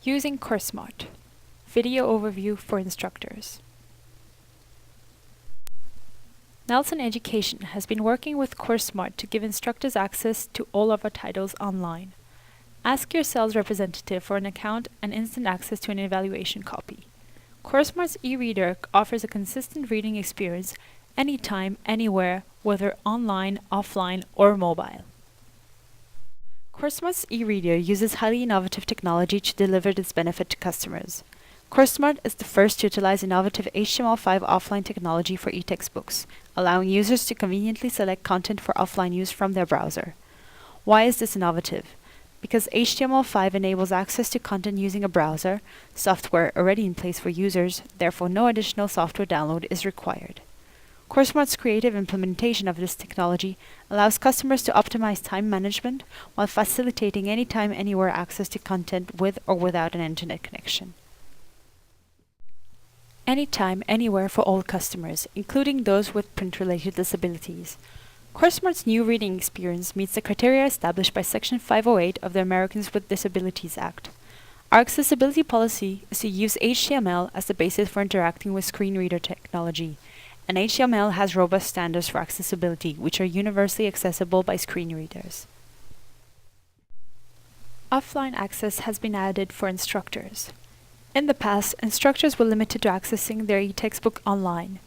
Using CourseSmart. Video overview for instructors. Nelson Education has been working with CourseSmart to give instructors access to all of our titles online. Ask your sales representative for an account and instant access to an evaluation copy. CourseSmart's e-reader offers a consistent reading experience anytime, anywhere, whether online, offline, or mobile. CourseSmart's e-reader uses highly innovative technology to deliver this benefit to customers. CourseSmart is the first to utilize innovative HTML5 offline technology for e-textbooks, allowing users to conveniently select content for offline use from their browser. Why is this innovative? Because HTML5 enables access to content using a browser, software already in place for users, therefore no additional software download is required. CourseSmart's creative implementation of this technology allows customers to optimize time management while facilitating anytime, anywhere access to content with or without an internet connection. Anytime, anywhere for all customers, including those with print-related disabilities. CourseSmart's new reading experience meets the criteria established by Section 508 of the Americans with Disabilities Act. Our accessibility policy is to use HTML as the basis for interacting with screen reader technology, and HTML has robust standards for accessibility, which are universally accessible by screen readers. Offline access has been added for instructors. In the past, instructors were limited to accessing their e-textbook online.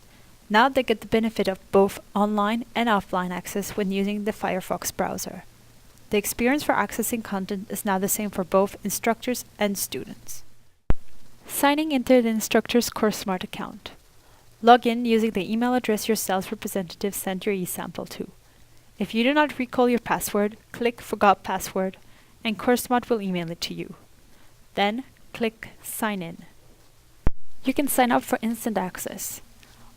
Now they get the benefit of both online and offline access when using the Firefox browser. The experience for accessing content is now the same for both instructors and students. Signing into the instructor's CourseSmart account. Log in using the email address your sales representative sent your eSample to. If you do not recall your password, click Forgot Password, and CourseSmart will email it to you. Then, click Sign In. You can sign up for instant access.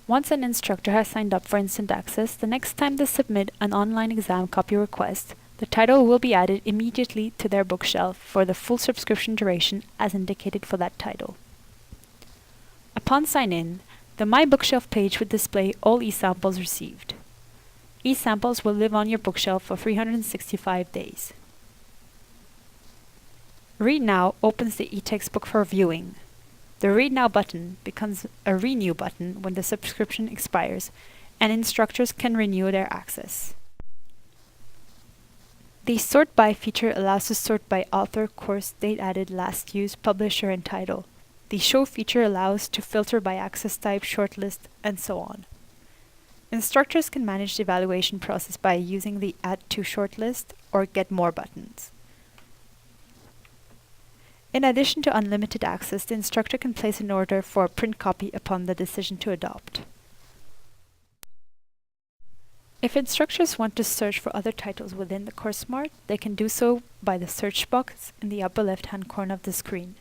Once an instructor has signed up for instant access, the next time they submit an online exam copy request, the title will be added immediately to their bookshelf for the full subscription duration as indicated for that title. Upon sign-in, the My Bookshelf page would display all eSamples received. eSamples will live on your bookshelf for 365 days. Read Now opens the e-textbook for viewing. The Read Now button becomes a Renew button when the subscription expires, and instructors can renew their access. The Sort By feature allows to sort by author, course, date added, last used, publisher, and title. The Show feature allows to filter by access type, shortlist, and so on. Instructors can manage the evaluation process by using the Add to Shortlist or Get More buttons. In addition to unlimited access, the instructor can place an order for a print copy upon the decision to adopt. If instructors want to search for other titles within the CourseSmart, they can do so by the search box in the upper left-hand corner of the screen.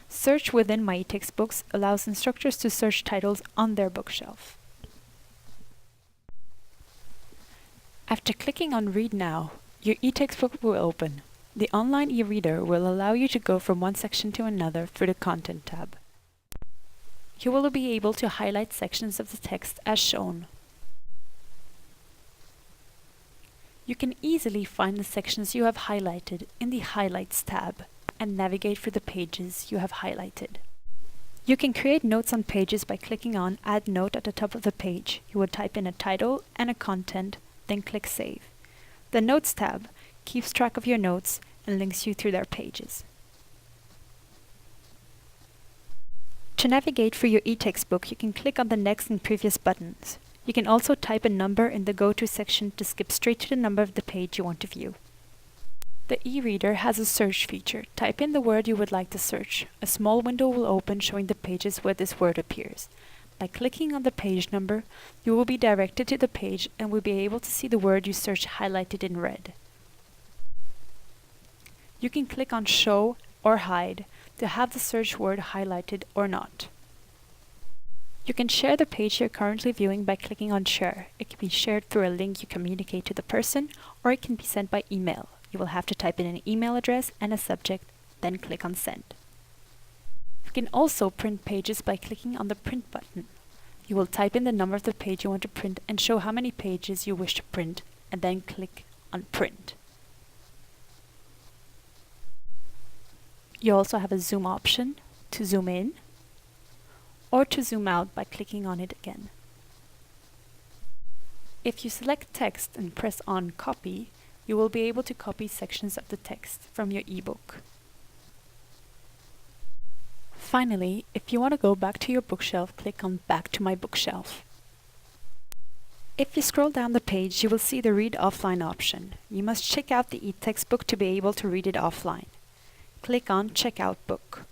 Search within My eTextbooks allows instructors to search titles on their bookshelf. After clicking on Read Now, your eTextbook will open. The online e-reader will allow you to go from one section to another through the Content tab. You will be able to highlight sections of the text as shown. You can easily find the sections you have highlighted in the Highlights tab and navigate through the pages you have highlighted. You can create notes on pages by clicking on Add Note at the top of the page. You would type in a title and a content, then click Save. The Notes tab keeps track of your notes and links you through their pages. To navigate through your e-textbook, you can click on the Next and Previous buttons. You can also type a number in the Go To section to skip straight to the number of the page you want to view. The e-reader has a search feature. Type in the word you would like to search. A small window will open showing the pages where this word appears. By clicking on the page number, you will be directed to the page and will be able to see the word you search highlighted in red. You can click on Show or Hide to have the search word highlighted or not. You can share the page you're currently viewing by clicking on Share. It can be shared through a link you communicate to the person, or it can be sent by email. You will have to type in an email address and a subject, then click on Send. You can also print pages by clicking on the Print button. You will type in the number of the page you want to print and show how many pages you wish to print, and then click on Print. You also have a zoom option to zoom in or to zoom out by clicking on it again. If you select text and press on Copy, you will be able to copy sections of the text from your ebook. Finally, if you want to go back to your bookshelf, click on Back to my bookshelf. If you scroll down the page, you will see the Read Offline option. You must check out the e-textbook to be able to read it offline. Click on Check Out Book.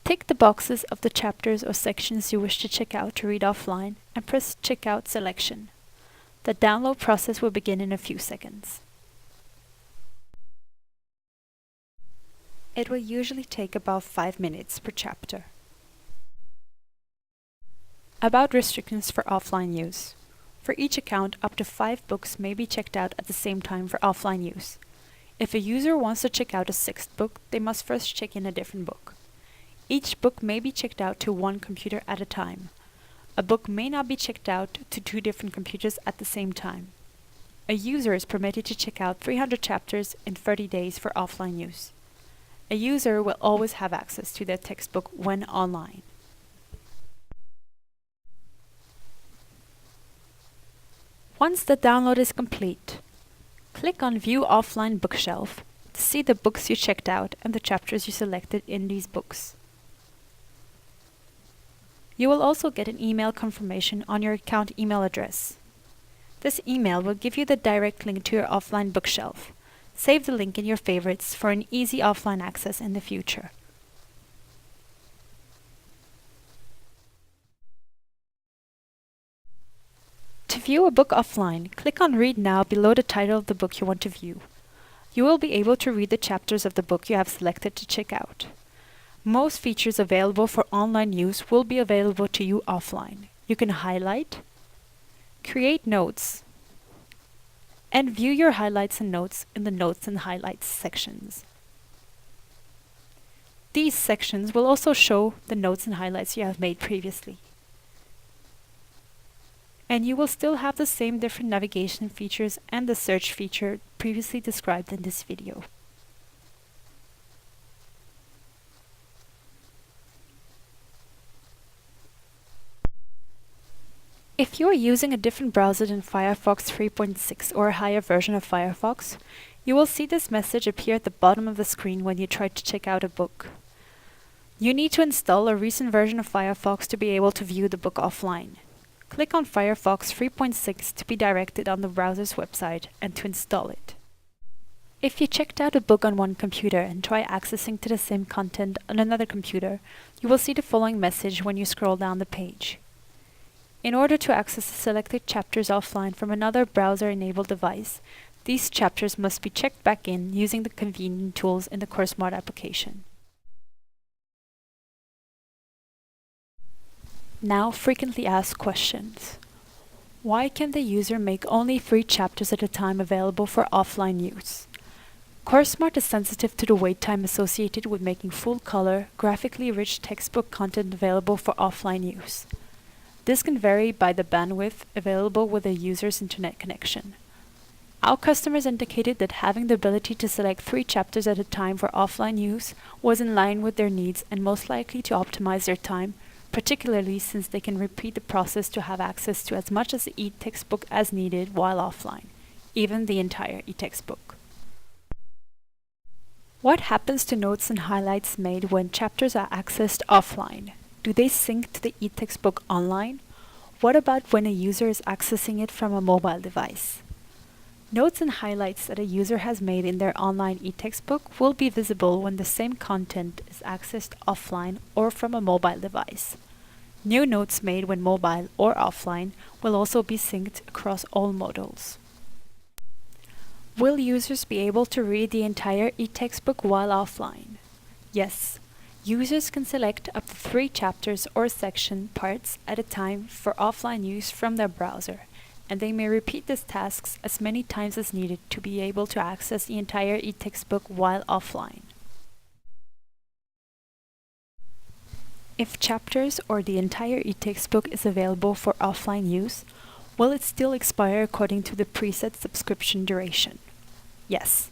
Tick the boxes of the chapters or sections you wish to check out to read offline and press Checkout Selection. The download process will begin in a few seconds. It will usually take about 5 minutes per chapter. About restrictions for offline use. For each account, up to 5 books may be checked out at the same time for offline use. If a user wants to check out a 6th book, they must first check in a different book. Each book may be checked out to one computer at a time. A book may not be checked out to 2 different computers at the same time. A user is permitted to check out 300 chapters in 30 days for offline use. A user will always have access to their textbook when online. Once the download is complete, click on View Offline Bookshelf to see the books you checked out and the chapters you selected in these books. You will also get an email confirmation on your account email address. This email will give you the direct link to your offline bookshelf. Save the link in your favorites for an easy offline access in the future. To view a book offline, click on Read Now below the title of the book you want to view. You will be able to read the chapters of the book you have selected to check out. Most features available for online use will be available to you offline. You can highlight, create notes, and view your highlights and notes in the Notes and Highlights sections. These sections will also show the notes and highlights you have made previously. And you will still have the same different navigation features and the search feature previously described in this video. If you are using a different browser than Firefox 3.6 or a higher version of Firefox, you will see this message appear at the bottom of the screen when you try to check out a book. You need to install a recent version of Firefox to be able to view the book offline. Click on Firefox 3.6 to be directed on the browser's website and to install it. If you checked out a book on one computer and try accessing to the same content on another computer, you will see the following message when you scroll down the page. In order to access the selected chapters offline from another browser-enabled device, these chapters must be checked back in using the convenient tools in the CourseSmart application. Now, frequently asked questions. Why can the user make only 3 chapters at a time available for offline use? CourseSmart is sensitive to the wait time associated with making full-color, graphically rich textbook content available for offline use. This can vary by the bandwidth available with a user's internet connection. Our customers indicated that having the ability to select 3 chapters at a time for offline use was in line with their needs and most likely to optimize their time, particularly since they can repeat the process to have access to as much of the e-textbook as needed while offline, even the entire e-textbook. What happens to notes and highlights made when chapters are accessed offline? Do they sync to the e-textbook online? What about when a user is accessing it from a mobile device? Notes and highlights that a user has made in their online e-textbook will be visible when the same content is accessed offline or from a mobile device. New notes made when mobile or offline will also be synced across all modules. Will users be able to read the entire e-textbook while offline? Yes. Users can select up to 3 chapters or section parts at a time for offline use from their browser, and they may repeat these tasks as many times as needed to be able to access the entire e-textbook while offline. If chapters or the entire e-textbook is available for offline use, will it still expire according to the preset subscription duration? Yes.